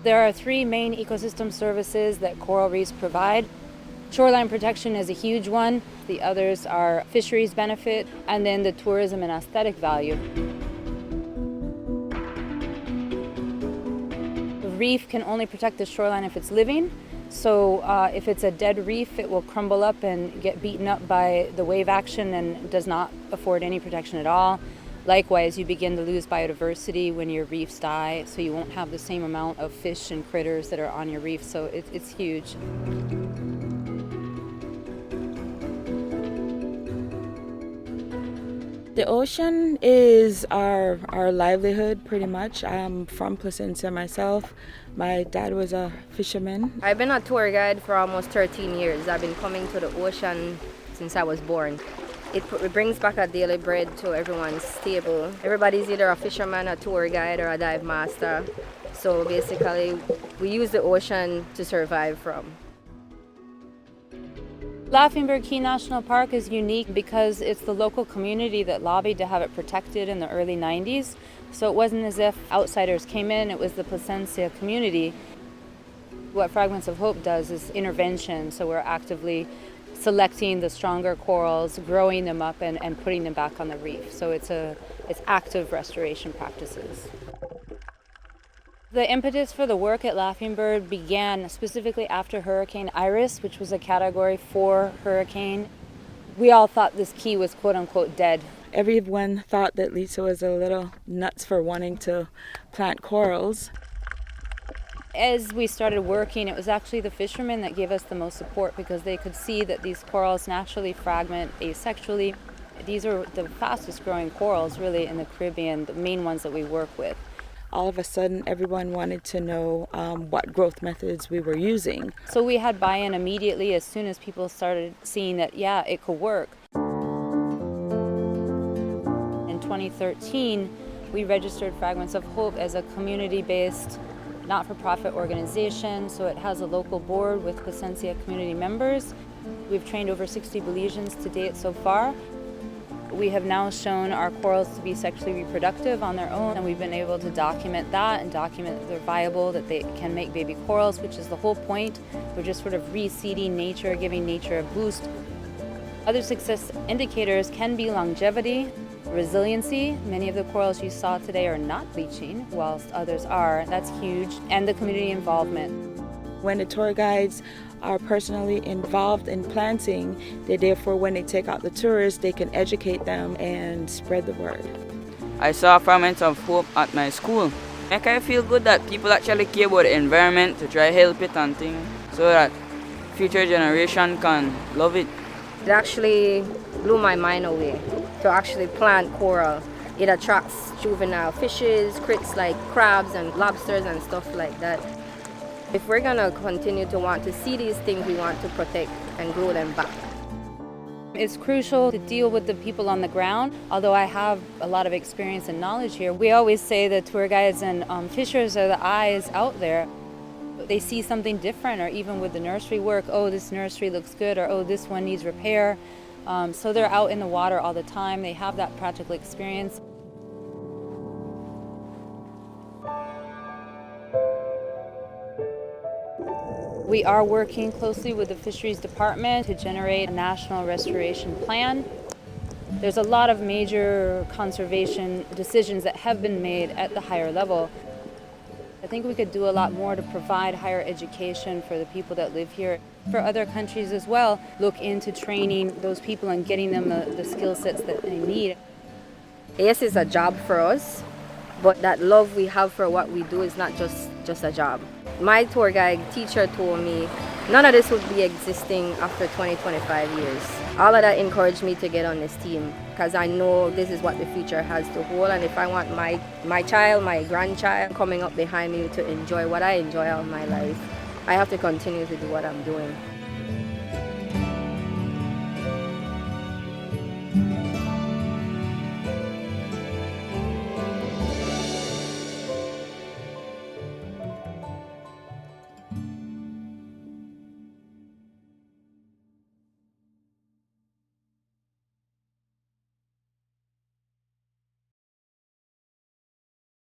There are three main ecosystem services that coral reefs provide. Shoreline protection is a huge one. The others are fisheries benefit, and then the tourism and aesthetic value. The reef can only protect the shoreline if it's living. So if it's a dead reef, it will crumble up and get beaten up by the wave action and does not afford any protection at all. Likewise, you begin to lose biodiversity when your reefs die, so you won't have the same amount of fish and critters that are on your reef, so it's huge. The ocean is our livelihood, pretty much. I'm from Placentia myself. My dad was a fisherman. I've been a tour guide for almost 13 years. I've been coming to the ocean since I was born. It brings back a daily bread to everyone's table. Everybody's either a fisherman, a tour guide, or a dive master. So basically, we use the ocean to survive from. Laughing Caye National Park is unique because it's the local community that lobbied to have it protected in the early 90s. So it wasn't as if outsiders came in, it was the Placentia community. What Fragments of Hope does is intervention, so we're actively selecting the stronger corals, growing them up, and putting them back on the reef. So it's active restoration practices. The impetus for the work at Laughing Bird began specifically after Hurricane Iris, which was a Category 4 hurricane. We all thought this key was quote-unquote dead. Everyone thought that Lisa was a little nuts for wanting to plant corals. As we started working, it was actually the fishermen that gave us the most support because they could see that these corals naturally fragment asexually. These are the fastest growing corals really in the Caribbean, the main ones that we work with. All of a sudden, everyone wanted to know what growth methods we were using. So we had buy-in immediately as soon as people started seeing that, yeah, it could work. In 2013, we registered Fragments of Hope as a community-based not-for-profit organization, so it has a local board with Placentia community members. We've trained over 60 Belizeans to date so far. We have now shown our corals to be sexually reproductive on their own, and we've been able to document that and document that they're viable, that they can make baby corals, which is the whole point. We're just sort of reseeding nature, giving nature a boost. Other success indicators can be longevity, resiliency. Many of the corals you saw today are not bleaching, whilst others are. That's huge. And the community involvement. When the tour guides are personally involved in planting, therefore when they take out the tourists, they can educate them and spread the word. I saw Fragments of Hope at my school. I feel good that people actually care about the environment to try help it and things so that future generation can love it. It actually blew my mind away to actually plant coral. It attracts juvenile fishes, crits like crabs and lobsters and stuff like that. If we're gonna continue to want to see these things, we want to protect and grow them back. It's crucial to deal with the people on the ground. Although I have a lot of experience and knowledge here, we always say that tour guides and fishers are the eyes out there. They see something different, or even with the nursery work, oh, this nursery looks good, or oh, this one needs repair. So they're out in the water all the time. They have that practical experience. We are working closely with the Fisheries Department to generate a national restoration plan. There's a lot of major conservation decisions that have been made at the higher level. I think we could do a lot more to provide higher education for the people that live here. For other countries as well, look into training those people and getting them the skill sets that they need. Yes, it's a job for us, but that love we have for what we do is not just a job. My tour guide teacher told me none of this would be existing after 20-25 years. All of that encouraged me to get on this team because I know this is what the future has to hold, and if I want my child, my grandchild coming up behind me to enjoy what I enjoy all my life, I have to continue to do what I'm doing.